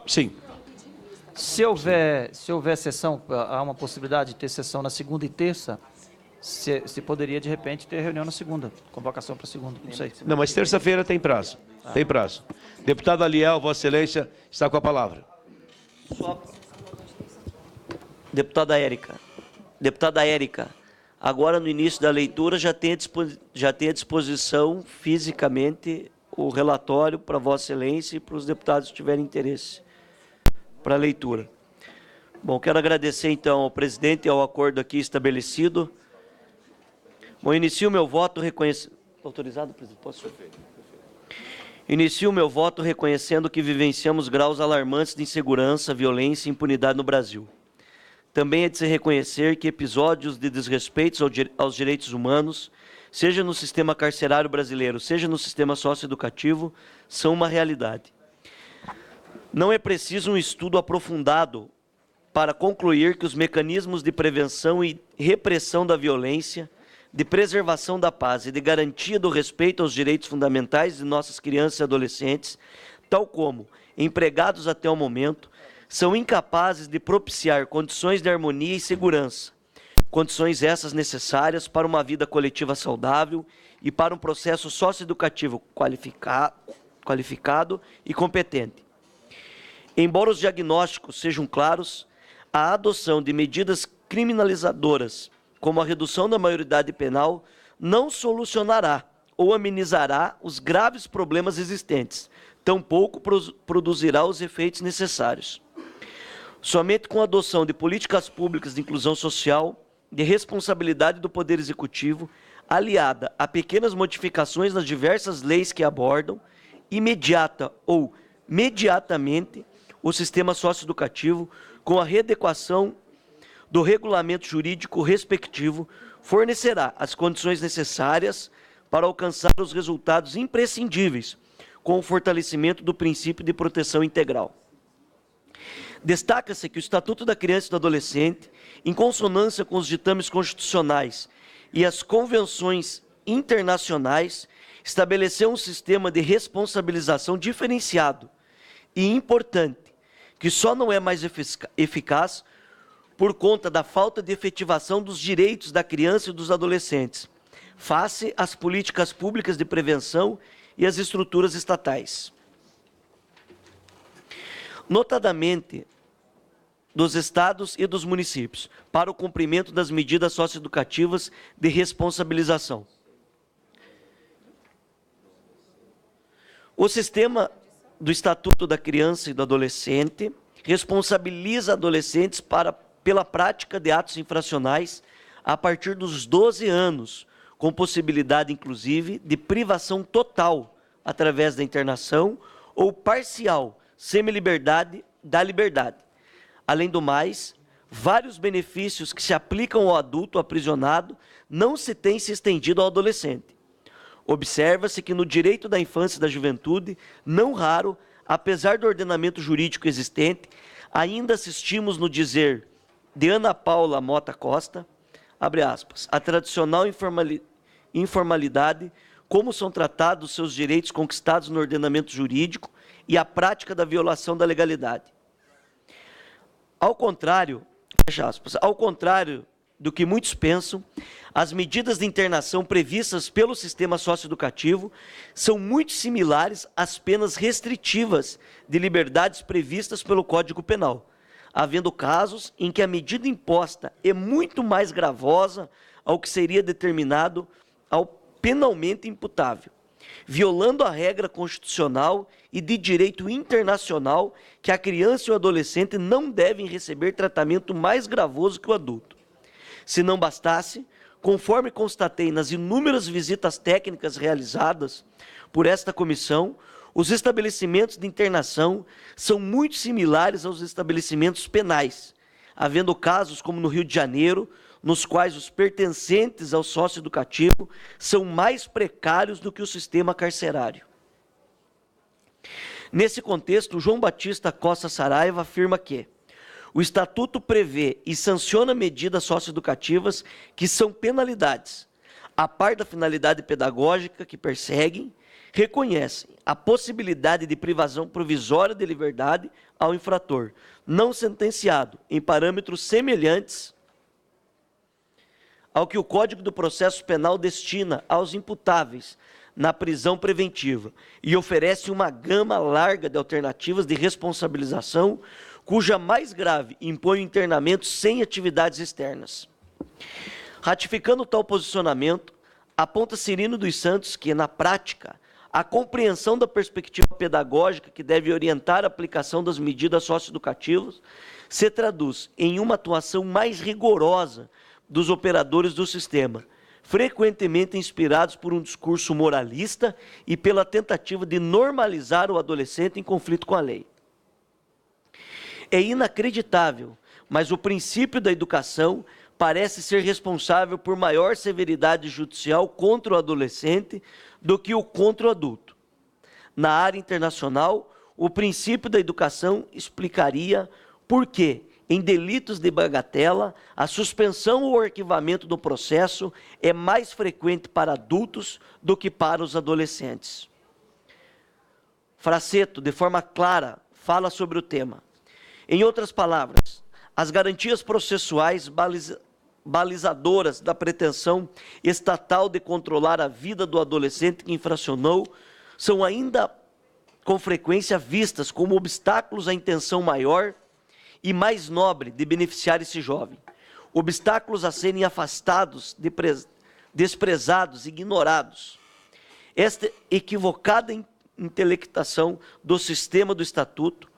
Sim. Se houver sessão, há uma possibilidade de ter sessão na segunda e terça, se poderia, de repente, ter reunião na segunda, convocação para segunda, não sei. Não, mas terça-feira tem prazo. Tem prazo. Deputado Aliel, Vossa Excelência, está com a palavra. Deputada Érica, agora no início da leitura já tem à disposição fisicamente o relatório para Vossa Excelência e para os deputados que tiverem interesse para a leitura. Bom, quero agradecer então ao presidente e ao acordo aqui estabelecido. Bom, inicio meu voto reconhecendo... Autorizado, presidente? Posso? Inicio meu voto reconhecendo que vivenciamos graus alarmantes de insegurança, violência e impunidade no Brasil. Também é de se reconhecer que episódios de desrespeitos aos direitos humanos, seja no sistema carcerário brasileiro, seja no sistema socioeducativo, são uma realidade. Não é preciso um estudo aprofundado para concluir que os mecanismos de prevenção e repressão da violência, de preservação da paz e de garantia do respeito aos direitos fundamentais de nossas crianças e adolescentes, tal como empregados até o momento, são incapazes de propiciar condições de harmonia e segurança, condições essas necessárias para uma vida coletiva saudável e para um processo socioeducativo qualificado e competente. Embora os diagnósticos sejam claros, a adoção de medidas criminalizadoras, como a redução da maioridade penal, não solucionará ou amenizará os graves problemas existentes, tampouco produzirá os efeitos necessários. Somente com a adoção de políticas públicas de inclusão social, de responsabilidade do Poder Executivo, aliada a pequenas modificações nas diversas leis que abordam, imediata ou mediatamente, o sistema socioeducativo, com a readequação do regulamento jurídico respectivo, fornecerá as condições necessárias para alcançar os resultados imprescindíveis, com o fortalecimento do princípio de proteção integral. Destaca-se que o Estatuto da Criança e do Adolescente, em consonância com os ditames constitucionais e as convenções internacionais, estabeleceu um sistema de responsabilização diferenciado e importante, que só não é mais eficaz por conta da falta de efetivação dos direitos da criança e dos adolescentes, face às políticas públicas de prevenção e às estruturas estatais. Notadamente, dos estados e dos municípios, para o cumprimento das medidas socioeducativas de responsabilização. O sistema do Estatuto da Criança e do Adolescente responsabiliza adolescentes pela prática de atos infracionais a partir dos 12 anos, com possibilidade, inclusive, de privação total através da internação ou parcial, semi-liberdade da liberdade. Além do mais, vários benefícios que se aplicam ao adulto aprisionado não se têm se estendido ao adolescente. Observa-se que no direito da infância e da juventude, não raro, apesar do ordenamento jurídico existente, ainda assistimos no dizer de Ana Paula Mota Costa, abre aspas, a tradicional informalidade, como são tratados seus direitos conquistados no ordenamento jurídico e a prática da violação da legalidade. Ao contrário, fecha aspas, ao contrário do que muitos pensam, as medidas de internação previstas pelo sistema socioeducativo são muito similares às penas restritivas de liberdades previstas pelo Código Penal, havendo casos em que a medida imposta é muito mais gravosa ao que seria determinado ao penalmente imputável, violando a regra constitucional e de direito internacional que a criança e o adolescente não devem receber tratamento mais gravoso que o adulto. Se não bastasse, conforme constatei nas inúmeras visitas técnicas realizadas por esta comissão, os estabelecimentos de internação são muito similares aos estabelecimentos penais, havendo casos como no Rio de Janeiro, nos quais os pertencentes ao socioeducativo são mais precários do que o sistema carcerário. Nesse contexto, João Batista Costa Saraiva afirma que o Estatuto prevê e sanciona medidas socioeducativas que são penalidades, a par da finalidade pedagógica que perseguem, reconhecem a possibilidade de privação provisória de liberdade ao infrator, não sentenciado, em parâmetros semelhantes ao que o Código do Processo Penal destina aos imputáveis na prisão preventiva e oferece uma gama larga de alternativas de responsabilização, cuja mais grave impõe o internamento sem atividades externas. Ratificando tal posicionamento, aponta Cirino dos Santos que, na prática, a compreensão da perspectiva pedagógica que deve orientar a aplicação das medidas socioeducativas se traduz em uma atuação mais rigorosa dos operadores do sistema, frequentemente inspirados por um discurso moralista e pela tentativa de normalizar o adolescente em conflito com a lei. É inacreditável, mas o princípio da educação parece ser responsável por maior severidade judicial contra o adolescente do que o contra o adulto. Na área internacional, o princípio da educação explicaria por que, em delitos de bagatela, a suspensão ou arquivamento do processo é mais frequente para adultos do que para os adolescentes. Fraceto, de forma clara, fala sobre o tema. Em outras palavras, as garantias processuais balizadoras da pretensão estatal de controlar a vida do adolescente que infracionou são ainda com frequência vistas como obstáculos à intenção maior e mais nobre de beneficiar esse jovem. Obstáculos a serem afastados, desprezados, ignorados. Esta equivocada intelectação do sistema do Estatuto,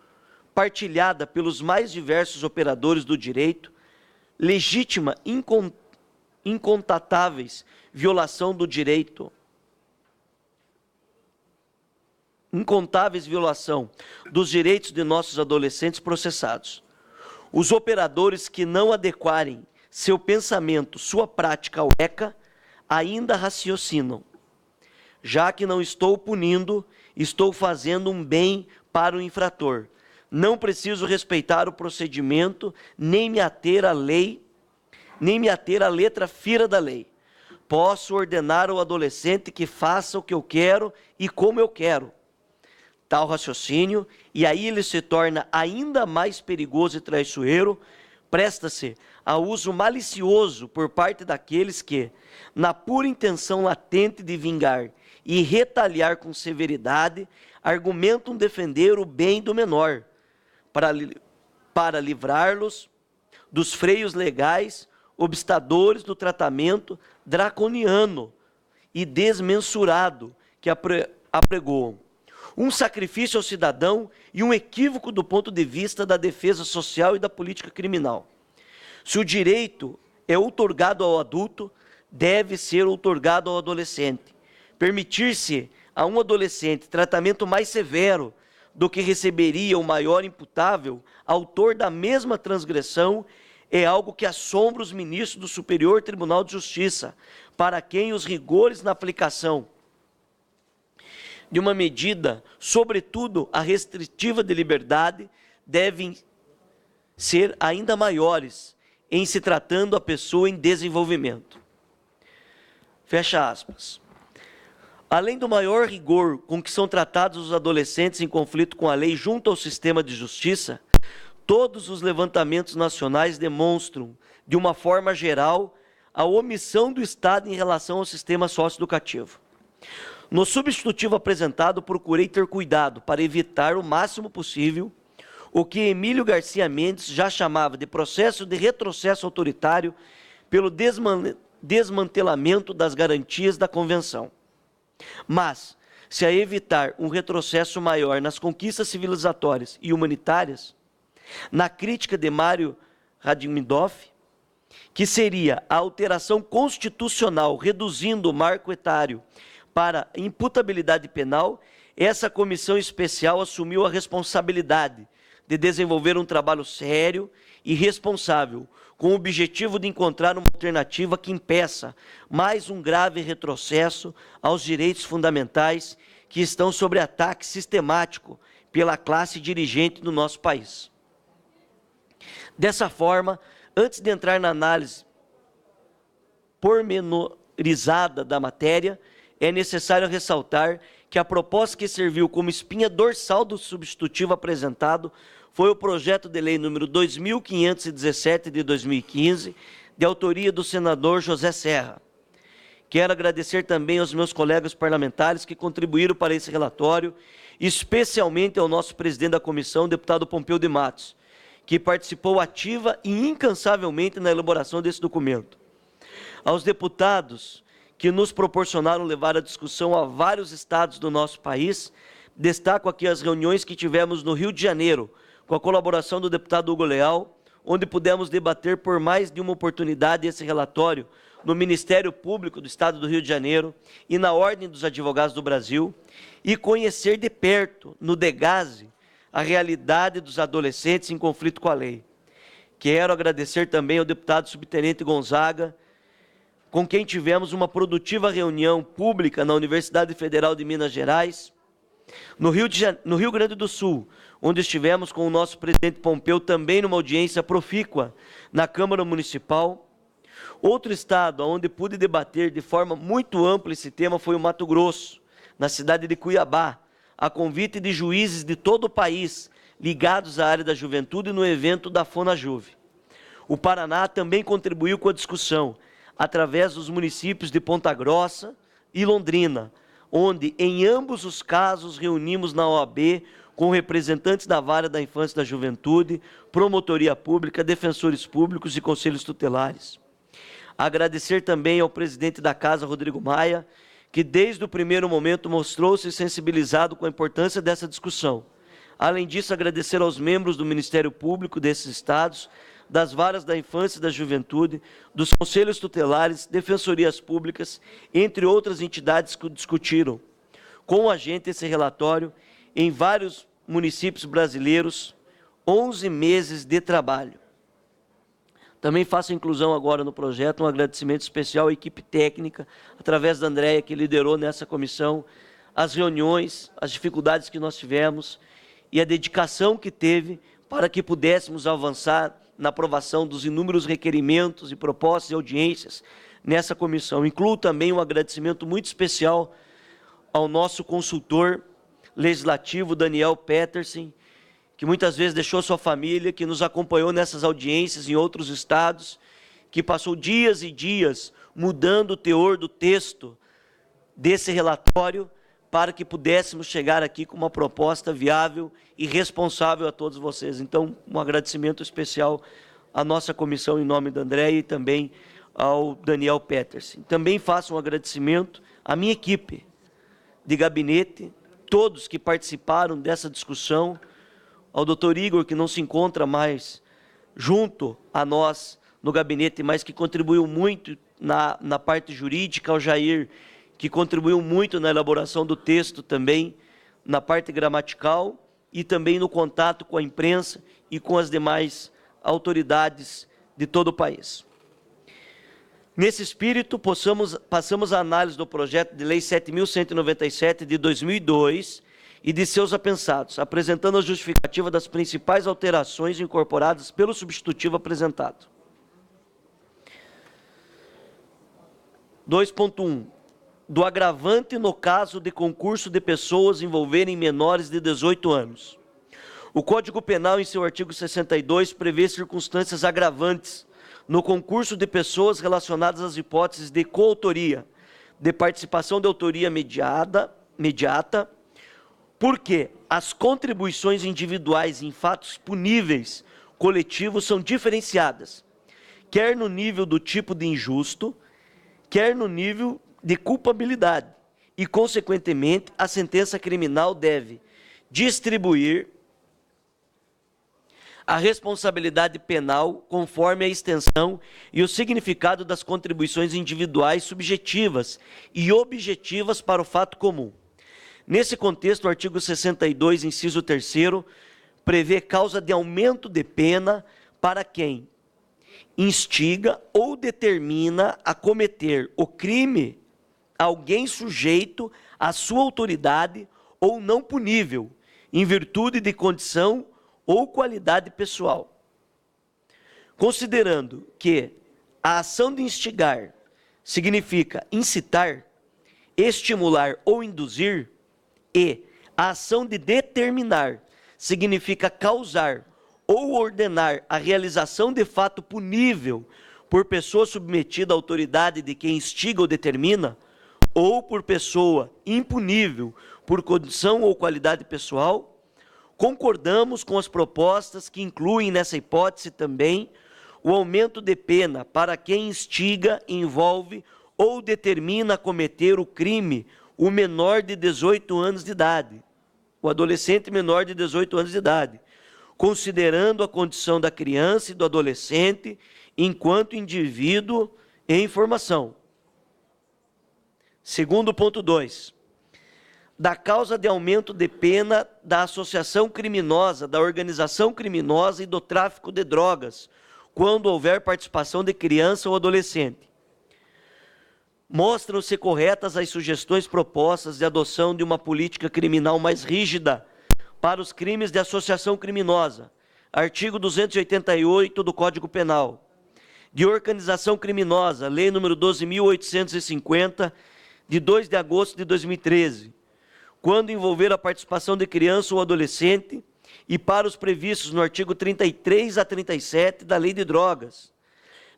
partilhada pelos mais diversos operadores do direito, legítima incontatáveis violação do direito, incontáveis violação dos direitos de nossos adolescentes processados. Os operadores que não adequarem seu pensamento, sua prática ao ECA, ainda raciocinam. Já que não estou punindo, estou fazendo um bem para o infrator. Não preciso respeitar o procedimento, nem me ater à lei, nem me ater à letra fina da lei. Posso ordenar ao adolescente que faça o que eu quero e como eu quero. Tal raciocínio, e aí ele se torna ainda mais perigoso e traiçoeiro, presta-se ao uso malicioso por parte daqueles que, na pura intenção latente de vingar e retaliar com severidade, argumentam defender o bem do menor, para livrá-los dos freios legais, obstadores do tratamento draconiano e desmensurado que apregoam. Um sacrifício ao cidadão e um equívoco do ponto de vista da defesa social e da política criminal. Se o direito é outorgado ao adulto, deve ser outorgado ao adolescente. Permitir-se a um adolescente tratamento mais severo do que receberia o maior imputável, autor da mesma transgressão, é algo que assombra os ministros do Superior Tribunal de Justiça, para quem os rigores na aplicação de uma medida, sobretudo a restritiva de liberdade, devem ser ainda maiores em se tratando a pessoa em desenvolvimento. Fecha aspas. Além do maior rigor com que são tratados os adolescentes em conflito com a lei junto ao sistema de justiça, todos os levantamentos nacionais demonstram, de uma forma geral, a omissão do Estado em relação ao sistema socioeducativo. No substitutivo apresentado, procurei ter cuidado para evitar o máximo possível o que Emílio Garcia Mendes já chamava de processo de retrocesso autoritário pelo desmantelamento das garantias da Convenção. Mas, se a evitar um retrocesso maior nas conquistas civilizatórias e humanitárias, na crítica de Mário Radimidoff, que seria a alteração constitucional reduzindo o marco etário para imputabilidade penal, essa comissão especial assumiu a responsabilidade de desenvolver um trabalho sério e responsável, com o objetivo de encontrar uma alternativa que impeça mais um grave retrocesso aos direitos fundamentais que estão sob ataque sistemático pela classe dirigente do nosso país. Dessa forma, antes de entrar na análise pormenorizada da matéria, é necessário ressaltar que a proposta que serviu como espinha dorsal do substitutivo apresentado foi o projeto de lei número 2517 de 2015, de autoria do senador José Serra. Quero agradecer também aos meus colegas parlamentares que contribuíram para esse relatório, especialmente ao nosso presidente da comissão, deputado Pompeu de Matos, que participou ativa e incansavelmente na elaboração desse documento. Aos deputados que nos proporcionaram levar a discussão a vários estados do nosso país, destaco aqui as reuniões que tivemos no Rio de Janeiro, com a colaboração do deputado Hugo Leal, onde pudemos debater por mais de uma oportunidade esse relatório no Ministério Público do Estado do Rio de Janeiro e na Ordem dos Advogados do Brasil, e conhecer de perto, no DEGASE, a realidade dos adolescentes em conflito com a lei. Quero agradecer também ao deputado subtenente Gonzaga, com quem tivemos uma produtiva reunião pública na Universidade Federal de Minas Gerais, no Rio Grande do Sul, onde estivemos com o nosso presidente Pompeu também numa audiência profícua na Câmara Municipal. Outro estado onde pude debater de forma muito ampla esse tema foi o Mato Grosso, na cidade de Cuiabá, a convite de juízes de todo o país ligados à área da juventude no evento da FONAJUVE. O Paraná também contribuiu com a discussão, através dos municípios de Ponta Grossa e Londrina, onde, em ambos os casos, reunimos na OAB com representantes da Vara da Infância e da Juventude, Promotoria Pública, Defensores Públicos e Conselhos Tutelares. Agradecer também ao presidente da Casa, Rodrigo Maia, que desde o primeiro momento mostrou-se sensibilizado com a importância dessa discussão. Além disso, agradecer aos membros do Ministério Público desses estados, das varas da infância e da juventude, dos conselhos tutelares, defensorias públicas, entre outras entidades que discutiram com a gente esse relatório em vários municípios brasileiros, 11 meses de trabalho. Também faço inclusão agora no projeto, um agradecimento especial à equipe técnica, através da Andréia, que liderou nessa comissão, as reuniões, as dificuldades que nós tivemos e a dedicação que teve para que pudéssemos avançar na aprovação dos inúmeros requerimentos e propostas e audiências nessa comissão. Incluo também um agradecimento muito especial ao nosso consultor legislativo, Daniel Petersen, que muitas vezes deixou sua família, que nos acompanhou nessas audiências em outros estados, que passou dias e dias mudando o teor do texto desse relatório para que pudéssemos chegar aqui com uma proposta viável e responsável a todos vocês. Então, um agradecimento especial à nossa comissão em nome da Andréia e também ao Daniel Petersen. Também faço um agradecimento à minha equipe de gabinete, todos que participaram dessa discussão, ao doutor Igor, que não se encontra mais junto a nós no gabinete, mas que contribuiu muito na parte jurídica, ao Jair, que contribuiu muito na elaboração do texto também, na parte gramatical e também no contato com a imprensa e com as demais autoridades de todo o país. Nesse espírito, passamos a análise do projeto de lei 7.197 de 2002 e de seus apensados, apresentando a justificativa das principais alterações incorporadas pelo substitutivo apresentado. 2.1. Do agravante no caso de concurso de pessoas envolverem menores de 18 anos. O Código Penal, em seu artigo 62, prevê circunstâncias agravantes no concurso de pessoas relacionadas às hipóteses de coautoria, de participação de autoria mediata, porque as contribuições individuais em fatos puníveis coletivos são diferenciadas, quer no nível do tipo de injusto, quer no nível de culpabilidade, e, consequentemente, a sentença criminal deve distribuir a responsabilidade penal conforme a extensão e o significado das contribuições individuais subjetivas e objetivas para o fato comum. Nesse contexto, o artigo 62, inciso 3º, prevê causa de aumento de pena para quem instiga ou determina a cometer o crime alguém sujeito à sua autoridade ou não punível, em virtude de condição ou qualidade pessoal. Considerando que a ação de instigar significa incitar, estimular ou induzir, E a ação de determinar significa causar ou ordenar a realização de fato punível por pessoa submetida à autoridade de quem instiga ou determina, ou por pessoa impunível por condição ou qualidade pessoal, concordamos com as propostas que incluem nessa hipótese também o aumento de pena para quem instiga, envolve ou determina a cometer o crime o menor de 18 anos de idade, o adolescente menor de 18 anos de idade, considerando a condição da criança e do adolescente enquanto indivíduo em formação. Segundo ponto 2. Da causa de aumento de pena da associação criminosa, da organização criminosa e do tráfico de drogas, quando houver participação de criança ou adolescente. Mostram-se corretas as sugestões propostas de adoção de uma política criminal mais rígida para os crimes de associação criminosa, artigo 288 do Código Penal, de organização criminosa, lei número 12.850, de 2 de agosto de 2013, quando envolver a participação de criança ou adolescente, e para os previstos no artigo 33 a 37 da Lei de Drogas,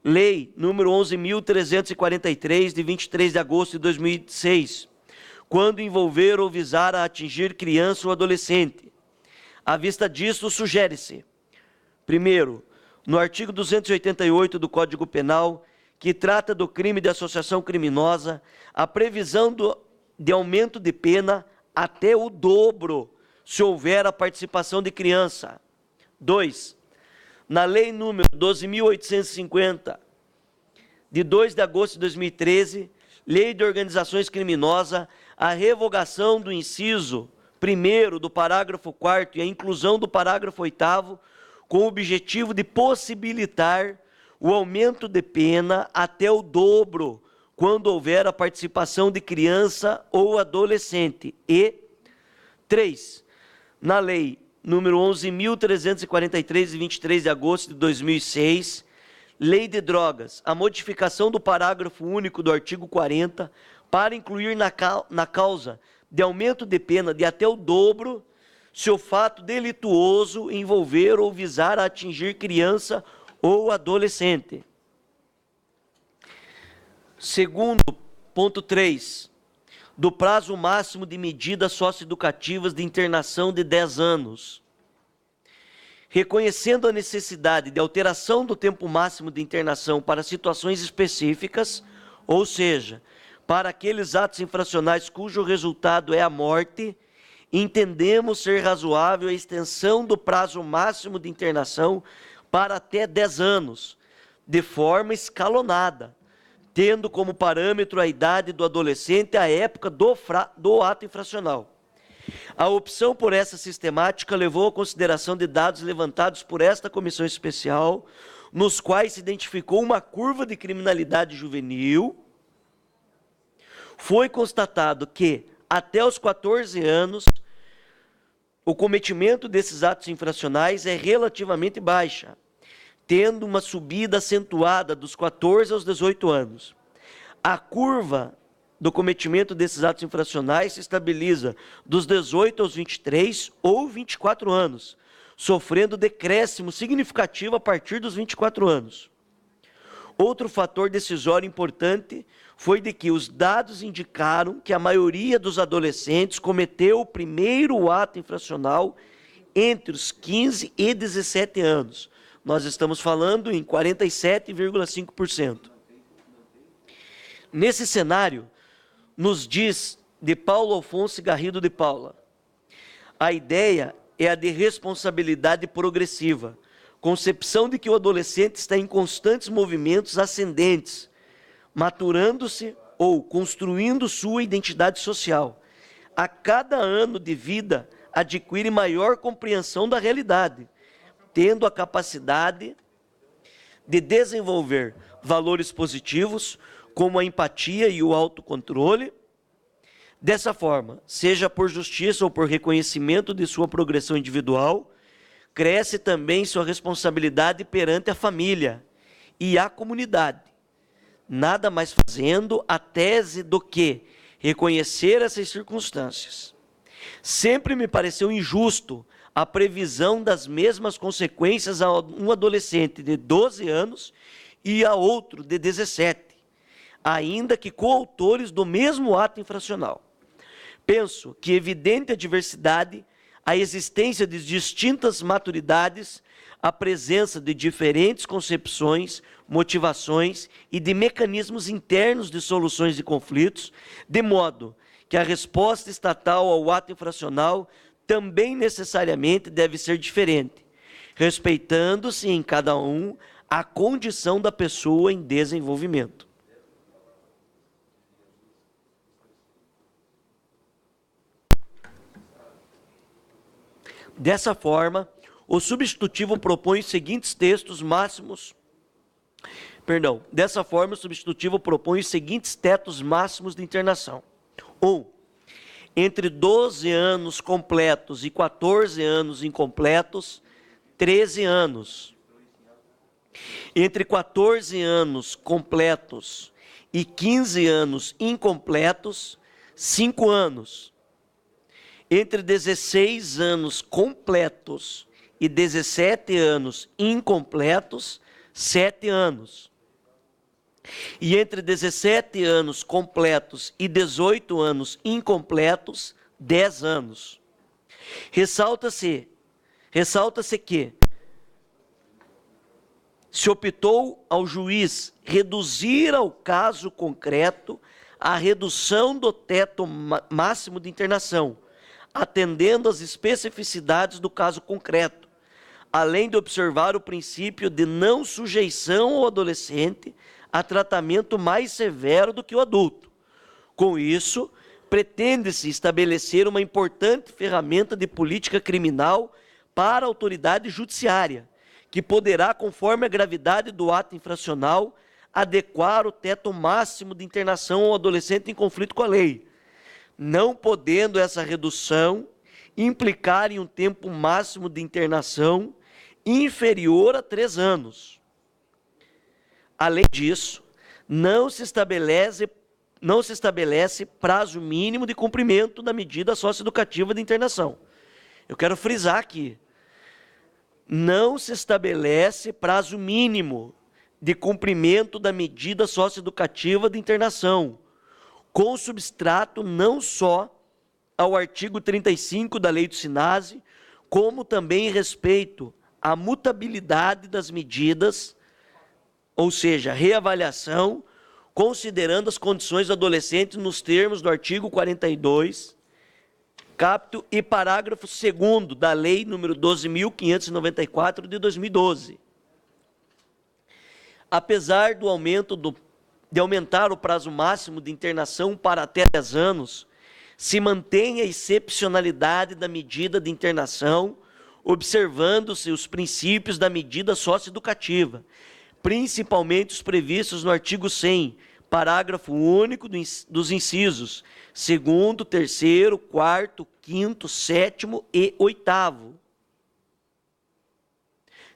lei número 11.343, de 23 de agosto de 2006, quando envolver ou visar a atingir criança ou adolescente. À vista disso, sugere-se, primeiro, no artigo 288 do Código Penal, que trata do crime de associação criminosa, a previsão de aumento de pena até o dobro, se houver a participação de criança. 2. Na lei número 12.850, de 2 de agosto de 2013, lei de organizações criminosas, a revogação do inciso 1º do parágrafo 4º e a inclusão do parágrafo 8º, com o objetivo de possibilitar o aumento de pena até o dobro, quando houver a participação de criança ou adolescente. E 3. Na lei número 11.343, de 23 de agosto de 2006, Lei de Drogas, a modificação do parágrafo único do artigo 40, para incluir na causa de aumento de pena de até o dobro, se o fato delituoso envolver ou visar a atingir criança ou adolescente. Segundo, ponto 3, do prazo máximo de medidas socioeducativas de internação de 10 anos. Reconhecendo a necessidade de alteração do tempo máximo de internação para situações específicas, ou seja, para aqueles atos infracionais cujo resultado é a morte, entendemos ser razoável a extensão do prazo máximo de internação para até 10 anos, de forma escalonada, tendo como parâmetro a idade do adolescente à época do ato infracional. A opção por essa sistemática levou à consideração de dados levantados por esta comissão especial, nos quais se identificou uma curva de criminalidade juvenil. Foi constatado que, até os 14 anos, o cometimento desses atos infracionais é relativamente baixa, tendo uma subida acentuada dos 14 aos 18 anos. A curva do cometimento desses atos infracionais se estabiliza dos 18 aos 23 ou 24 anos, sofrendo decréscimo significativo a partir dos 24 anos. Outro fator decisório importante foi de que os dados indicaram que a maioria dos adolescentes cometeu o primeiro ato infracional entre os 15 e 17 anos. Nós estamos falando em 47,5%. Nesse cenário, nos diz de Paulo Afonso Garrido de Paula, a ideia é a de responsabilidade progressiva, concepção de que o adolescente está em constantes movimentos ascendentes, maturando-se ou construindo sua identidade social. A cada ano de vida, adquire maior compreensão da realidade, tendo a capacidade de desenvolver valores positivos, como a empatia e o autocontrole. Dessa forma, seja por justiça ou por reconhecimento de sua progressão individual, cresce também sua responsabilidade perante a família e a comunidade, nada mais fazendo a tese do que reconhecer essas circunstâncias. Sempre me pareceu injusto a previsão das mesmas consequências a um adolescente de 12 anos e a outro de 17, ainda que coautores do mesmo ato infracional. Penso que, evidente a diversidade, a existência de distintas maturidades, a presença de diferentes concepções, motivações e de mecanismos internos de soluções de conflitos, de modo que a resposta estatal ao ato infracional também necessariamente deve ser diferente, respeitando-se em cada um a condição da pessoa em desenvolvimento. Dessa forma, o substitutivo propõe os seguintes tetos máximos de internação. 1. Entre 12 anos completos e 14 anos incompletos, 13 anos. Entre 14 anos completos e 15 anos incompletos, 5 anos. Entre 16 anos completos e 17 anos incompletos, 7 anos. E entre 17 anos completos e 18 anos incompletos, 10 anos. Ressalta-se que se optou ao juiz reduzir ao caso concreto a redução do teto máximo de internação, atendendo às especificidades do caso concreto, além de observar o princípio de não sujeição ao adolescente a tratamento mais severo do que o adulto. Com isso, pretende-se estabelecer uma importante ferramenta de política criminal para a autoridade judiciária, que poderá, conforme a gravidade do ato infracional, adequar o teto máximo de internação ao adolescente em conflito com a lei, não podendo essa redução implicar em um tempo máximo de internação inferior a 3 anos. Além disso, não se estabelece prazo mínimo de cumprimento da medida socioeducativa de internação. Eu quero frisar aqui, não se estabelece prazo mínimo de cumprimento da medida socioeducativa de internação, com substrato não só ao artigo 35 da Lei do SINASE, como também em respeito à mutabilidade das medidas, ou seja, reavaliação, considerando as condições do adolescente nos termos do artigo 42, capto e parágrafo 2º da Lei nº 12.594 de 2012. Apesar de aumentar o prazo máximo de internação para até 10 anos, se mantém a excepcionalidade da medida de internação, observando-se os princípios da medida socioeducativa, principalmente os previstos no artigo 100, parágrafo único dos incisos 2º, 3º, 4º, 5º, 7º e 8º.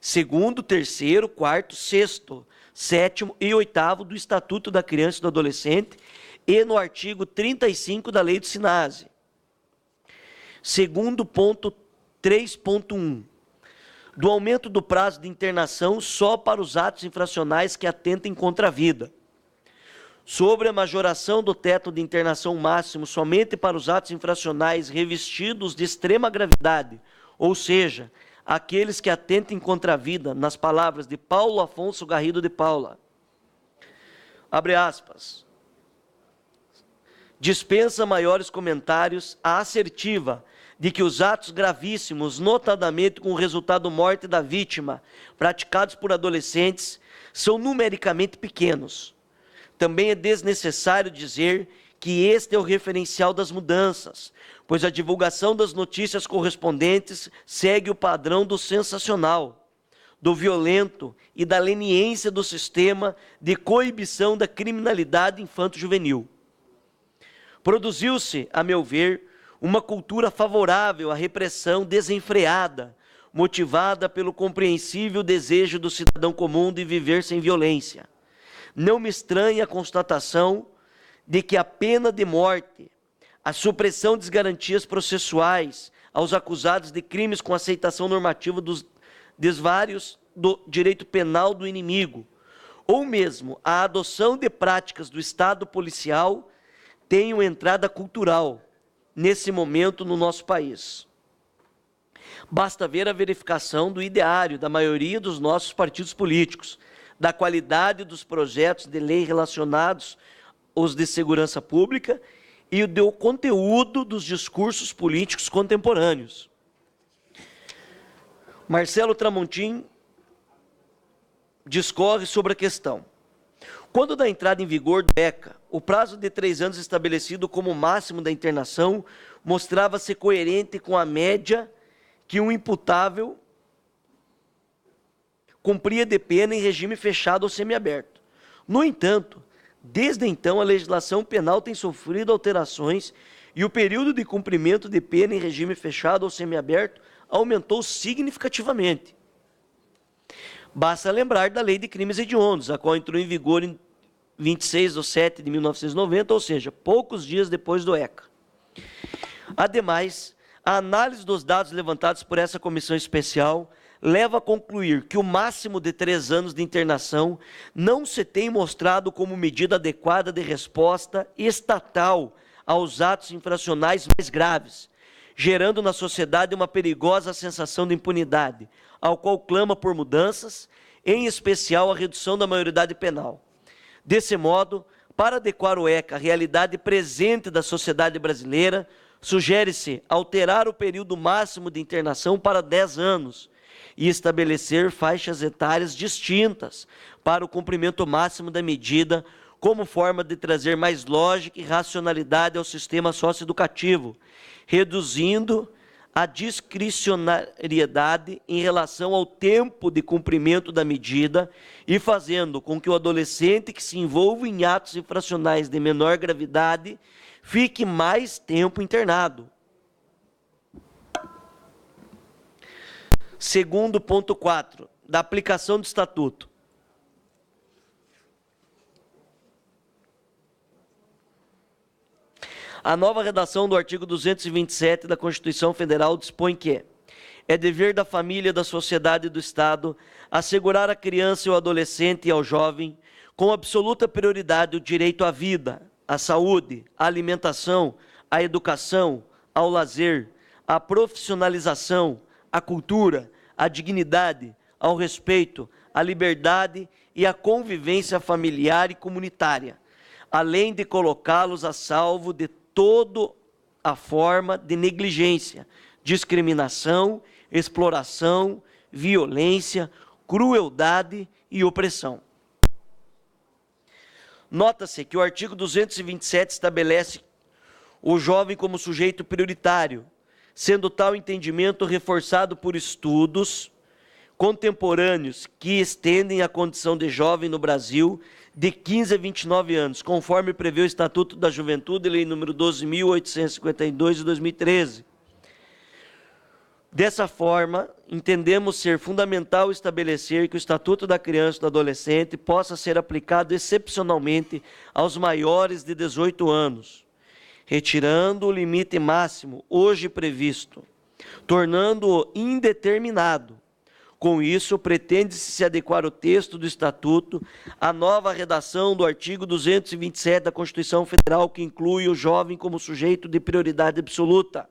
2º, 3º, 4º, 6º, 7º e 8º do Estatuto da Criança e do Adolescente e no artigo 35 da Lei do SINASE. Segundo ponto 3.1. Do aumento do prazo de internação só para os atos infracionais que atentem contra a vida. Sobre a majoração do teto de internação máximo somente para os atos infracionais revestidos de extrema gravidade, ou seja, aqueles que atentem contra a vida, nas palavras de Paulo Afonso Garrido de Paula. Abre aspas. Dispensa maiores comentários a assertiva de que os atos gravíssimos, notadamente com o resultado morte da vítima, praticados por adolescentes, são numericamente pequenos. Também é desnecessário dizer que este é o referencial das mudanças, pois a divulgação das notícias correspondentes segue o padrão do sensacional, do violento e da leniência do sistema de coibição da criminalidade infanto-juvenil. Produziu-se, a meu ver, uma cultura favorável à repressão desenfreada, motivada pelo compreensível desejo do cidadão comum de viver sem violência. Não me estranha a constatação de que a pena de morte, a supressão das garantias processuais aos acusados de crimes com aceitação normativa dos desvários do direito penal do inimigo, ou mesmo a adoção de práticas do Estado policial tenham entrada cultural nesse momento no nosso país. Basta ver a verificação do ideário da maioria dos nossos partidos políticos, da qualidade dos projetos de lei relacionados aos de segurança pública e do conteúdo dos discursos políticos contemporâneos. Marcelo Tramontim discorre sobre a questão. Quando da entrada em vigor do ECA, o prazo de 3 anos estabelecido como máximo da internação mostrava-se coerente com a média que um imputável cumpria de pena em regime fechado ou semiaberto. No entanto, desde então a legislação penal tem sofrido alterações e o período de cumprimento de pena em regime fechado ou semiaberto aumentou significativamente. Basta lembrar da Lei de Crimes Hediondos, a qual entrou em vigor em 26 de setembro de 1990, ou seja, poucos dias depois do ECA. Ademais, a análise dos dados levantados por essa comissão especial leva a concluir que o máximo de 3 anos de internação não se tem mostrado como medida adequada de resposta estatal aos atos infracionais mais graves, gerando na sociedade uma perigosa sensação de impunidade, ao qual clama por mudanças, em especial a redução da maioridade penal. Desse modo, para adequar o ECA à realidade presente da sociedade brasileira, sugere-se alterar o período máximo de internação para 10 anos e estabelecer faixas etárias distintas para o cumprimento máximo da medida, como forma de trazer mais lógica e racionalidade ao sistema socioeducativo, reduzindo a discricionariedade em relação ao tempo de cumprimento da medida e fazendo com que o adolescente que se envolva em atos infracionais de menor gravidade fique mais tempo internado. Segundo ponto 4, da aplicação do Estatuto. A nova redação do artigo 227 da Constituição Federal dispõe que é dever da família, da sociedade e do Estado assegurar à criança e ao adolescente e ao jovem, com absoluta prioridade, o direito à vida, à saúde, à alimentação, à educação, ao lazer, à profissionalização, à cultura, à dignidade, ao respeito, à liberdade e à convivência familiar e comunitária, além de colocá-los a salvo de toda a forma de negligência, discriminação, exploração, violência, crueldade e opressão. Nota-se que o artigo 227 estabelece o jovem como sujeito prioritário, sendo tal entendimento reforçado por estudos contemporâneos que estendem a condição de jovem no Brasil de 15 a 29 anos, conforme prevê o Estatuto da Juventude, lei número 12.852 de 2013. Dessa forma, entendemos ser fundamental estabelecer que o Estatuto da Criança e do Adolescente possa ser aplicado excepcionalmente aos maiores de 18 anos, retirando o limite máximo hoje previsto, tornando-o indeterminado. Com isso, pretende-se se adequar o texto do Estatuto à nova redação do artigo 227 da Constituição Federal, que inclui o jovem como sujeito de prioridade absoluta.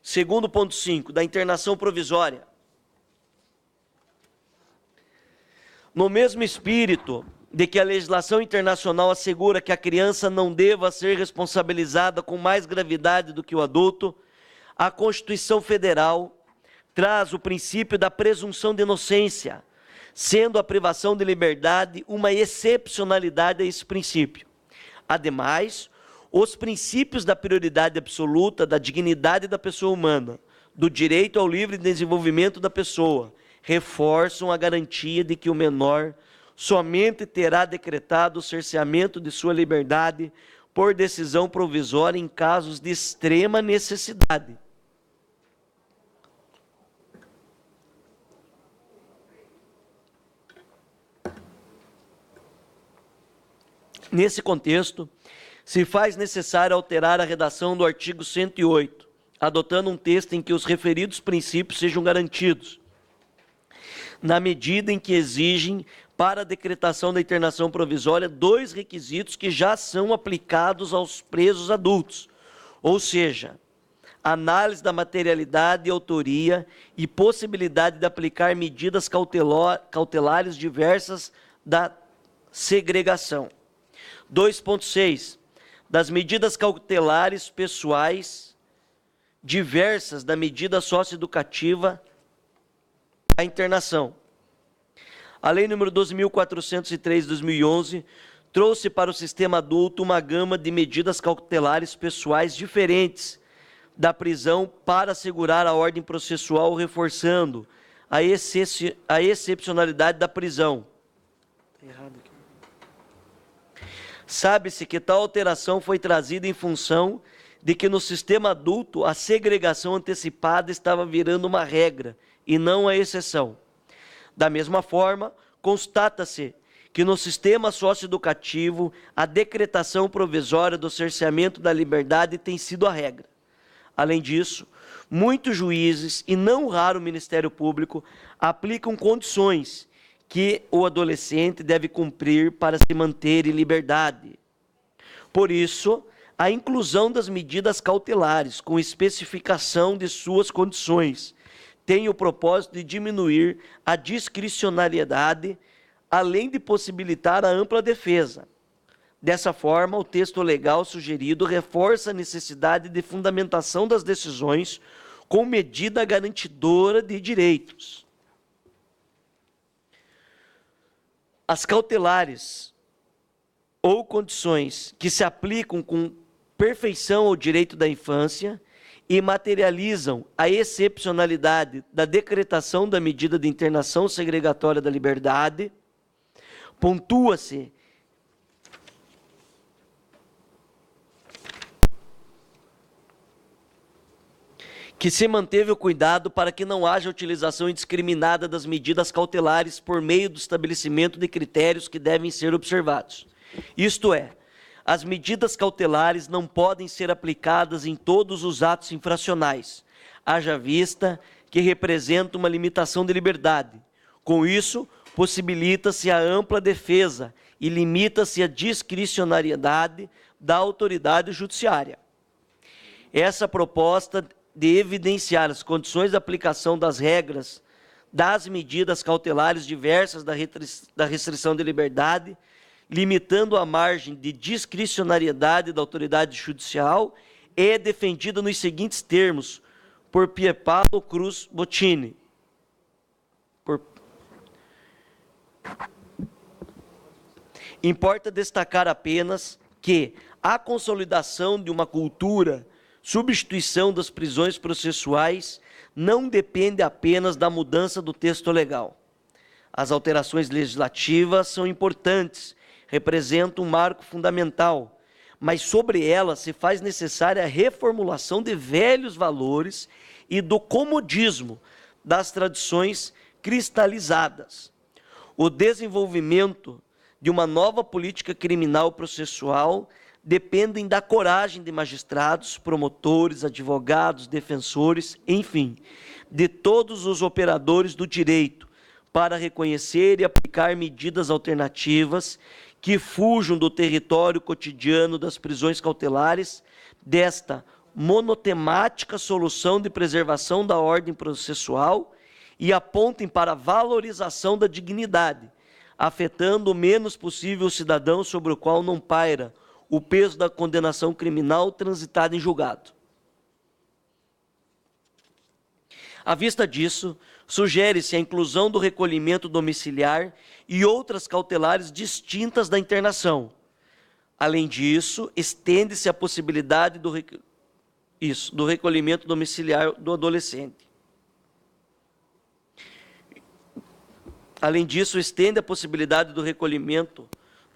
Segundo ponto 5, da internação provisória. No mesmo espírito de que a legislação internacional assegura que a criança não deva ser responsabilizada com mais gravidade do que o adulto, a Constituição Federal traz o princípio da presunção de inocência, sendo a privação de liberdade uma excepcionalidade a esse princípio. Ademais, os princípios da prioridade absoluta, da dignidade da pessoa humana, do direito ao livre desenvolvimento da pessoa, reforçam a garantia de que o menor somente terá decretado o cerceamento de sua liberdade por decisão provisória em casos de extrema necessidade. Nesse contexto, se faz necessário alterar a redação do artigo 108, adotando um texto em que os referidos princípios sejam garantidos, na medida em que exigem, para a decretação da internação provisória, 2 requisitos que já são aplicados aos presos adultos, ou seja, análise da materialidade e autoria e possibilidade de aplicar medidas cautelares diversas da segregação. 2.6. Das medidas cautelares pessoais diversas da medida socioeducativa da internação. A Lei nº 12.403 de 2011 trouxe para o sistema adulto uma gama de medidas cautelares pessoais diferentes da prisão para assegurar a ordem processual, reforçando a excepcionalidade da prisão. Sabe-se que tal alteração foi trazida em função de que no sistema adulto a segregação antecipada estava virando uma regra e não a exceção. Da mesma forma, constata-se que no sistema socioeducativo a decretação provisória do cerceamento da liberdade tem sido a regra. Além disso, muitos juízes, e não raro o Ministério Público, aplicam condições que o adolescente deve cumprir para se manter em liberdade. Por isso, a inclusão das medidas cautelares, com especificação de suas condições, tem o propósito de diminuir a discricionariedade, além de possibilitar a ampla defesa. Dessa forma, o texto legal sugerido reforça a necessidade de fundamentação das decisões com medida garantidora de direitos. As cautelares ou condições que se aplicam com perfeição ao direito da infância e materializam a excepcionalidade da decretação da medida de internação segregatória da liberdade, pontua-se que se manteve o cuidado para que não haja utilização indiscriminada das medidas cautelares por meio do estabelecimento de critérios que devem ser observados. Isto é, as medidas cautelares não podem ser aplicadas em todos os atos infracionais, haja vista que representa uma limitação de liberdade. Com isso, possibilita-se a ampla defesa e limita-se a discricionariedade da autoridade judiciária. Essa proposta de evidenciar as condições de aplicação das regras das medidas cautelares diversas da restrição de liberdade, limitando a margem de discricionariedade da autoridade judicial, é defendida nos seguintes termos por Pierpaolo Cruz Bottini. Importa destacar apenas que a consolidação de uma cultura substituição das prisões processuais não depende apenas da mudança do texto legal. As alterações legislativas são importantes, representam um marco fundamental, mas sobre elas se faz necessária a reformulação de velhos valores e do comodismo das tradições cristalizadas. O desenvolvimento de uma nova política criminal processual dependem da coragem de magistrados, promotores, advogados, defensores, enfim, de todos os operadores do direito, para reconhecer e aplicar medidas alternativas que fujam do território cotidiano das prisões cautelares, desta monotemática solução de preservação da ordem processual e apontem para a valorização da dignidade, afetando o menos possível o cidadão sobre o qual não paira o peso da condenação criminal transitada em julgado. À vista disso, sugere-se a inclusão do recolhimento domiciliar e outras cautelares distintas da internação. Além disso, estende-se a possibilidade do recolhimento domiciliar do adolescente. Além disso, estende a possibilidade do recolhimento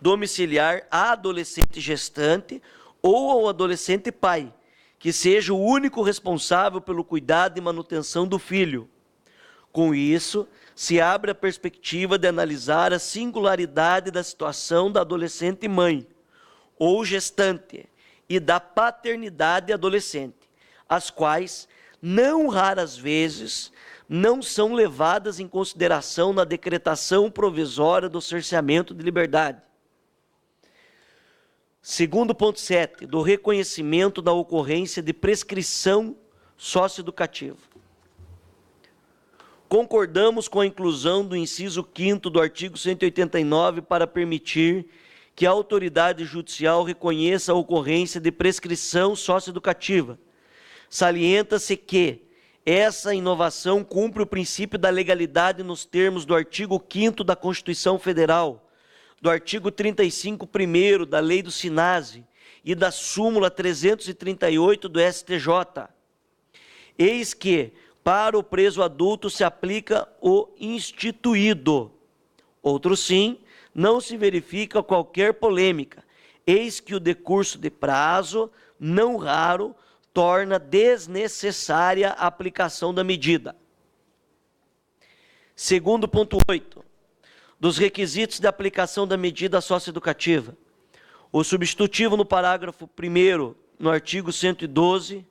domiciliar à adolescente gestante ou ao adolescente pai, que seja o único responsável pelo cuidado e manutenção do filho. Com isso, se abre a perspectiva de analisar a singularidade da situação da adolescente mãe, ou gestante e da paternidade adolescente, as quais, não raras vezes, não são levadas em consideração na decretação provisória do cerceamento de liberdade. Segundo ponto 7, do reconhecimento da ocorrência de prescrição socioeducativa. Concordamos com a inclusão do inciso 5º do artigo 189 para permitir que a autoridade judicial reconheça a ocorrência de prescrição socioeducativa. Salienta-se que essa inovação cumpre o princípio da legalidade nos termos do artigo 5º da Constituição Federal, do artigo 35 primeiro da Lei do SINASE e da súmula 338 do STJ. Eis que, para o preso adulto, se aplica o instituído. Outro sim, não se verifica qualquer polêmica, eis que o decurso de prazo, não raro, torna desnecessária a aplicação da medida. Segundo ponto 8, dos requisitos de aplicação da medida socioeducativa. O substitutivo no parágrafo 1º, no artigo 112,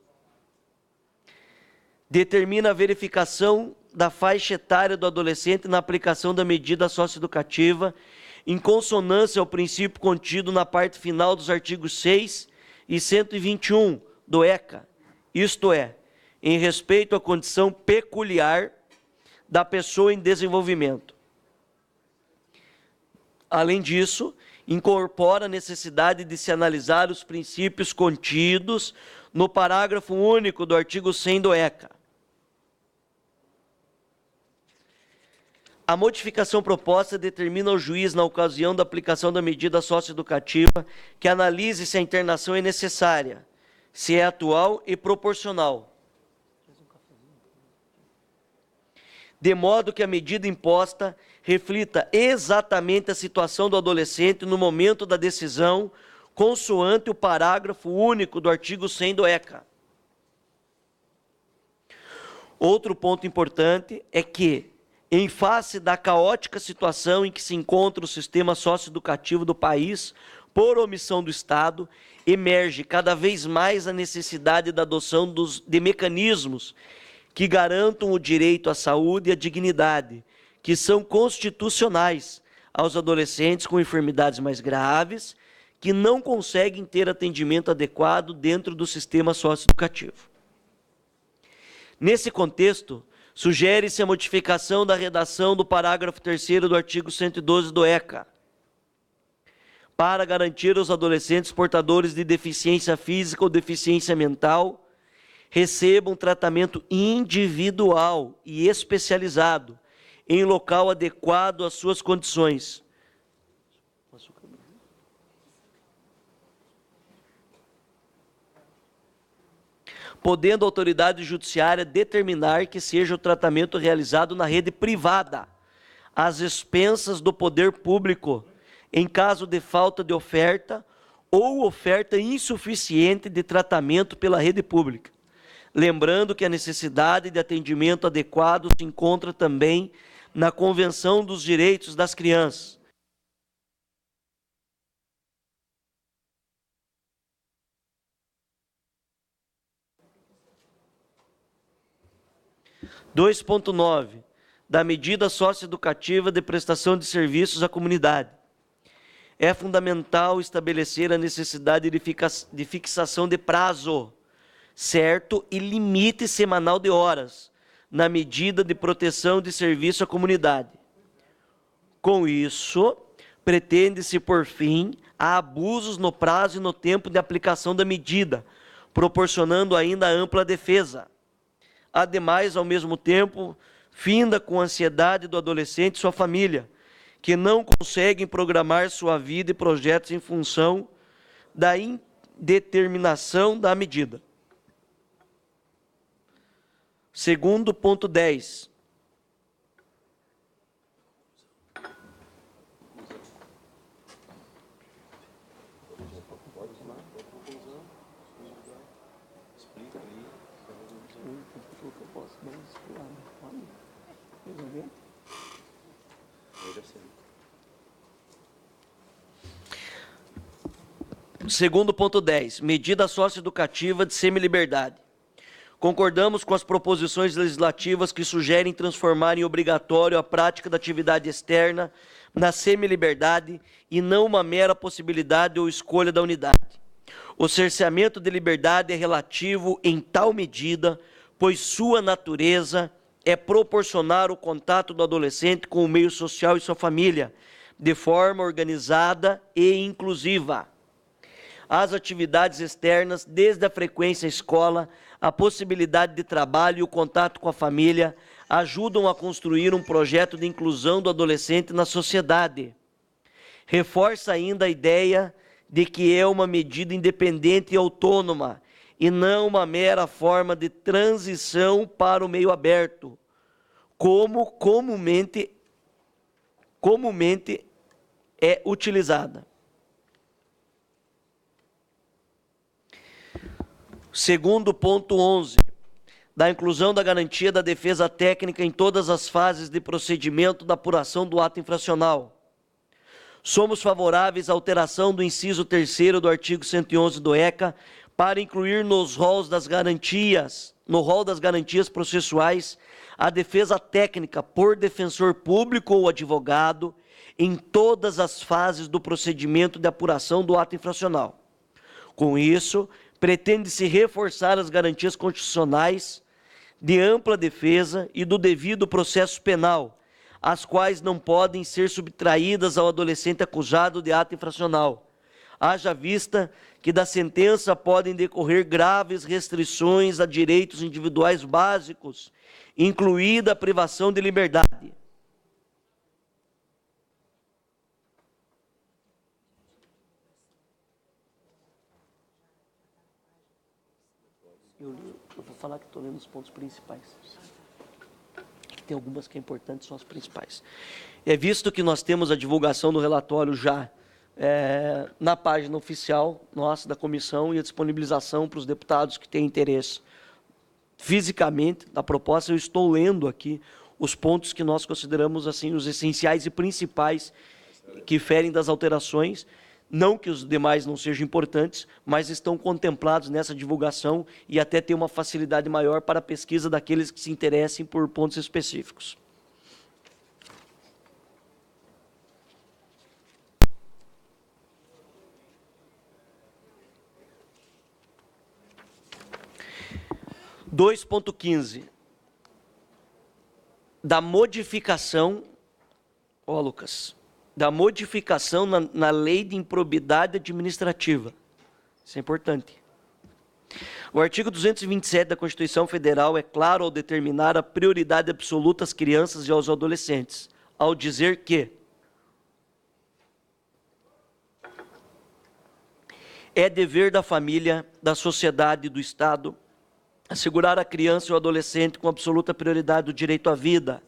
determina a verificação da faixa etária do adolescente na aplicação da medida socioeducativa, em consonância ao princípio contido na parte final dos artigos 6 e 121 do ECA, isto é, em respeito à condição peculiar da pessoa em desenvolvimento. Além disso, incorpora a necessidade de se analisar os princípios contidos no parágrafo único do artigo 100 do ECA. A modificação proposta determina ao juiz, na ocasião da aplicação da medida socioeducativa, que analise se a internação é necessária, se é atual e proporcional, de modo que a medida imposta reflita exatamente a situação do adolescente no momento da decisão, consoante o parágrafo único do artigo 100 do ECA. Outro ponto importante é que, em face da caótica situação em que se encontra o sistema socioeducativo do país, por omissão do Estado, emerge cada vez mais a necessidade da adoção de mecanismos que garantam o direito à saúde e à dignidade, que são constitucionais aos adolescentes com enfermidades mais graves, que não conseguem ter atendimento adequado dentro do sistema socioeducativo. Nesse contexto, sugere-se a modificação da redação do parágrafo 3º do artigo 112 do ECA, para garantir aos adolescentes portadores de deficiência física ou deficiência mental recebam tratamento individual e especializado em local adequado às suas condições. Podendo a autoridade judiciária determinar que seja o tratamento realizado na rede privada, às expensas do poder público, em caso de falta de oferta ou oferta insuficiente de tratamento pela rede pública. Lembrando que a necessidade de atendimento adequado se encontra também na Convenção dos Direitos das Crianças. (2.9) da medida socioeducativa de prestação de serviços à comunidade. É fundamental estabelecer a necessidade de fixação de prazo certo e limite semanal de horas, na medida de proteção de serviço à comunidade. Com isso, pretende-se por fim a abusos no prazo e no tempo de aplicação da medida, proporcionando ainda ampla defesa. Ademais, ao mesmo tempo, finda com a ansiedade do adolescente e sua família, que não conseguem programar sua vida e projetos em função da indeterminação da medida. Segundo ponto 10. Segundo ponto 10, medida socioeducativa de semiliberdade. Concordamos com as proposições legislativas que sugerem transformar em obrigatório a prática da atividade externa na semiliberdade e não uma mera possibilidade ou escolha da unidade. O cerceamento de liberdade é relativo em tal medida, pois sua natureza é proporcionar o contato do adolescente com o meio social e sua família, de forma organizada e inclusiva. As atividades externas, desde a frequência à escola, a possibilidade de trabalho e o contato com a família, ajudam a construir um projeto de inclusão do adolescente na sociedade. Reforça ainda a ideia de que é uma medida independente e autônoma, e não uma mera forma de transição para o meio aberto, como comumente é utilizada. Segundo ponto 11, da inclusão da garantia da defesa técnica em todas as fases de procedimento da apuração do ato infracional. Somos favoráveis à alteração do inciso 3º do artigo 111 do ECA para incluir no rol das garantias processuais a defesa técnica por defensor público ou advogado em todas as fases do procedimento de apuração do ato infracional. Com isso, pretende-se reforçar as garantias constitucionais de ampla defesa e do devido processo penal, as quais não podem ser subtraídas ao adolescente acusado de ato infracional. Haja vista que da sentença podem decorrer graves restrições a direitos individuais básicos, incluída a privação de liberdade. Eu vou falar que estou lendo os pontos principais. Tem algumas que é importante, são as principais. É visto que nós temos a divulgação do relatório já na página oficial nossa da comissão e a disponibilização para os deputados que têm interesse fisicamente da proposta, eu estou lendo aqui os pontos que nós consideramos assim os essenciais e principais que ferem das alterações. Não que os demais não sejam importantes, mas estão contemplados nessa divulgação e até ter uma facilidade maior para a pesquisa daqueles que se interessem por pontos específicos. Dois ponto 15. Da modificação, Lucas, da modificação na lei de improbidade administrativa. Isso é importante. O artigo 227 da Constituição Federal é claro ao determinar a prioridade absoluta às crianças e aos adolescentes, ao dizer que é dever da família, da sociedade e do Estado assegurar à criança e ao adolescente com absoluta prioridade o direito à vida,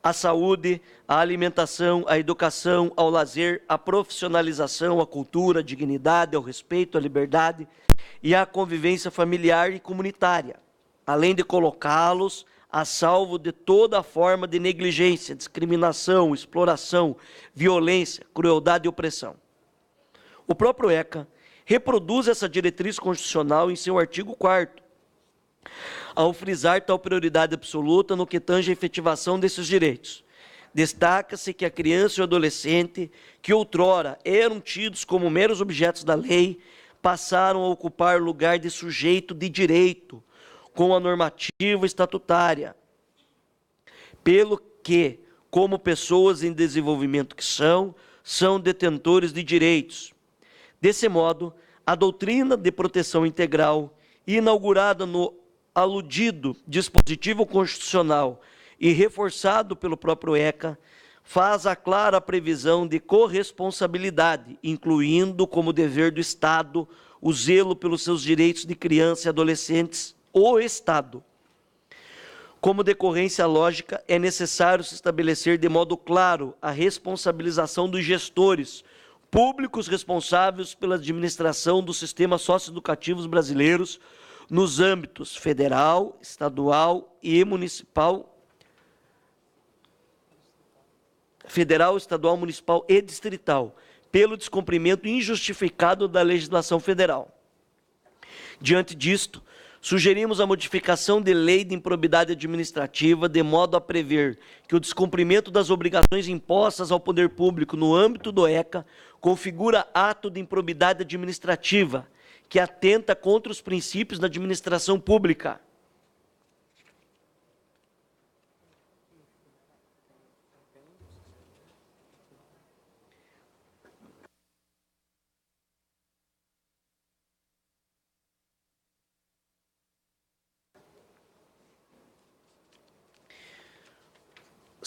à saúde, à alimentação, à educação, ao lazer, à profissionalização, à cultura, à dignidade, ao respeito, à liberdade e à convivência familiar e comunitária, além de colocá-los a salvo de toda forma de negligência, discriminação, exploração, violência, crueldade e opressão. O próprio ECA reproduz essa diretriz constitucional em seu artigo 4º, ao frisar tal prioridade absoluta no que tange a efetivação desses direitos. Destaca-se que a criança e o adolescente, que outrora eram tidos como meros objetos da lei, passaram a ocupar lugar de sujeito de direito, com a normativa estatutária, pelo que, como pessoas em desenvolvimento que são detentores de direitos. Desse modo, a doutrina de proteção integral, inaugurada no aludido dispositivo constitucional e reforçado pelo próprio ECA, faz a clara previsão de corresponsabilidade, incluindo como dever do Estado o zelo pelos seus direitos de criança e adolescentes, o Estado. Como decorrência lógica, é necessário se estabelecer de modo claro a responsabilização dos gestores públicos responsáveis pela administração dos sistemas socioeducativos brasileiros nos âmbitos federal, estadual e municipal, federal, estadual, municipal e distrital, pelo descumprimento injustificado da legislação federal. Diante disto, sugerimos a modificação de lei de improbidade administrativa de modo a prever que o descumprimento das obrigações impostas ao poder público no âmbito do ECA configura ato de improbidade administrativa que atenta contra os princípios da administração pública.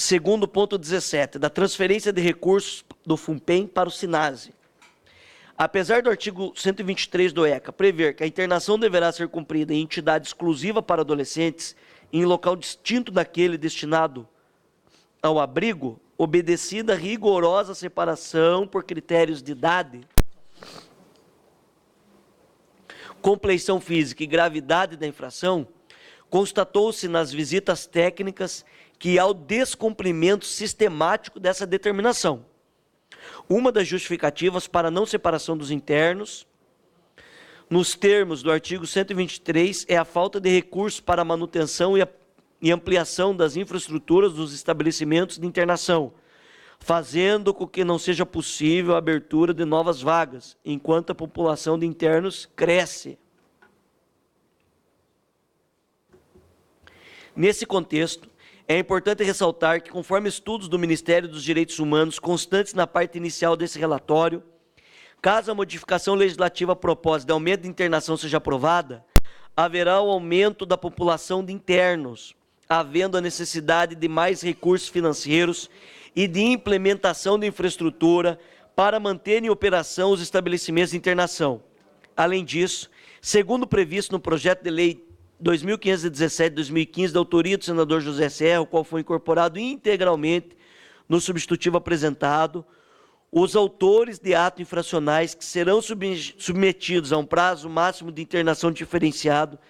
Segundo ponto 17, da transferência de recursos do FUNPEM para o SINASE. Apesar do artigo 123 do ECA prever que a internação deverá ser cumprida em entidade exclusiva para adolescentes, em local distinto daquele destinado ao abrigo, obedecida rigorosa separação por critérios de idade, compleição física e gravidade da infração, constatou-se nas visitas técnicas que há o descumprimento sistemático dessa determinação. Uma das justificativas para a não separação dos internos, nos termos do artigo 123, é a falta de recursos para a manutenção e ampliação das infraestruturas dos estabelecimentos de internação, fazendo com que não seja possível a abertura de novas vagas, enquanto a população de internos cresce. Nesse contexto, é importante ressaltar que, conforme estudos do Ministério dos Direitos Humanos constantes na parte inicial desse relatório, caso a modificação legislativa proposta de aumento de internação seja aprovada, haverá o aumento da população de internos, havendo a necessidade de mais recursos financeiros e de implementação de infraestrutura para manter em operação os estabelecimentos de internação. Além disso, segundo previsto no projeto de lei 2517-2015, da autoria do senador José Serra, o qual foi incorporado integralmente no substitutivo apresentado, os autores de atos infracionais que serão submetidos a um prazo máximo de internação diferenciado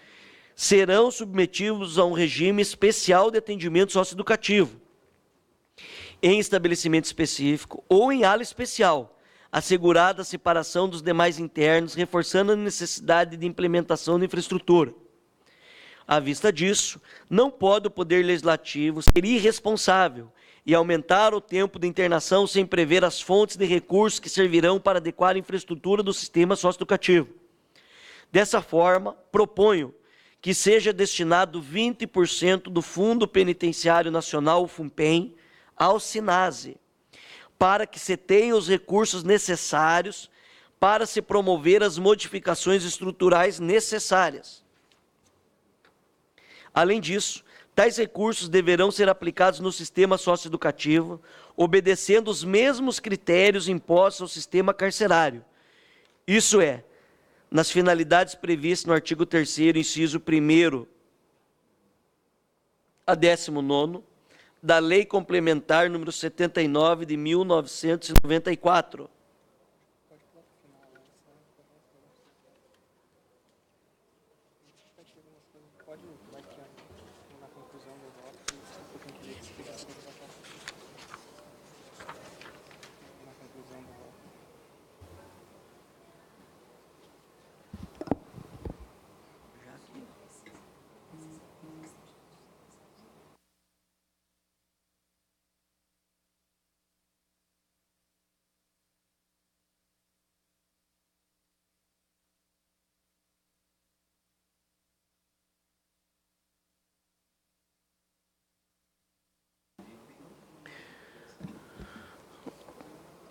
serão submetidos a um regime especial de atendimento socioeducativo, em estabelecimento específico ou em ala especial, assegurada a separação dos demais internos, reforçando a necessidade de implementação de infraestrutura. À vista disso, não pode o Poder Legislativo ser irresponsável e aumentar o tempo de internação sem prever as fontes de recursos que servirão para adequar a infraestrutura do sistema socioeducativo. Dessa forma, proponho que seja destinado 20% do Fundo Penitenciário Nacional, o FUNPEM, ao SINASE, para que se tenha os recursos necessários para se promover as modificações estruturais necessárias. Além disso, tais recursos deverão ser aplicados no sistema socioeducativo, obedecendo os mesmos critérios impostos ao sistema carcerário. Isso é, nas finalidades previstas no artigo 3º, inciso 1º a 19º, da Lei Complementar número 79 de 1994.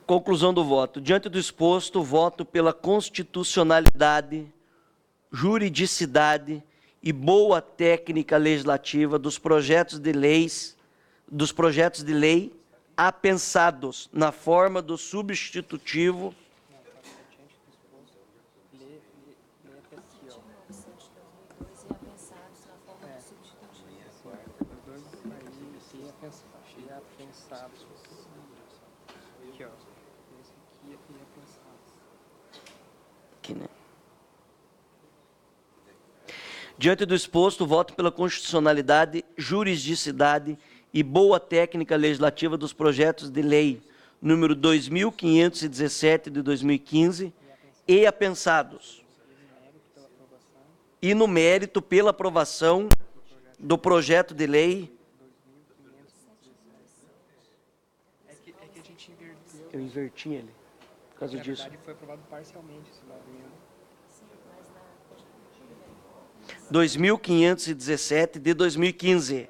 Conclusão do voto. Diante do exposto, voto pela constitucionalidade, juridicidade e boa técnica legislativa dos projetos de lei apensados na forma do substitutivo aqui, né? Diante do exposto, voto pela constitucionalidade, juridicidade e boa técnica legislativa dos projetos de lei número 2517 de 2015, e apensados. E no mérito pela aprovação do projeto de lei. É que a gente inverteu. Eu inverti ele, por causa Na disso. verdade, foi aprovado parcialmente esse lado mesmo. 2517 de 2015.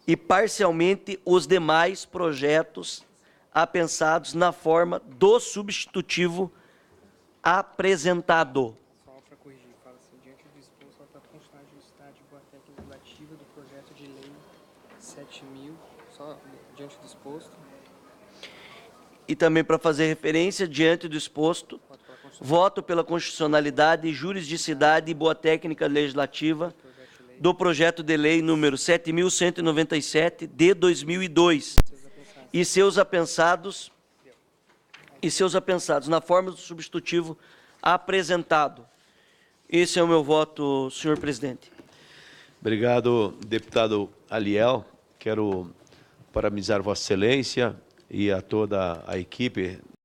E parcialmente os demais projetos apensados na forma do substitutivo apresentado. Só para corrigir, fala assim, diante do disposto, a constitucional justiça de boa técnica legislativa do projeto de lei 7.000, só diante do disposto, E também para fazer referência, diante do exposto, voto pela constitucionalidade, juridicidade e boa técnica legislativa do projeto de lei número 7.197 de 2002 e seus apensados na forma do substitutivo apresentado. Esse é o meu voto, senhor presidente. Obrigado, deputado Aliel. Quero parabenizar Vossa Excelência e a toda a equipe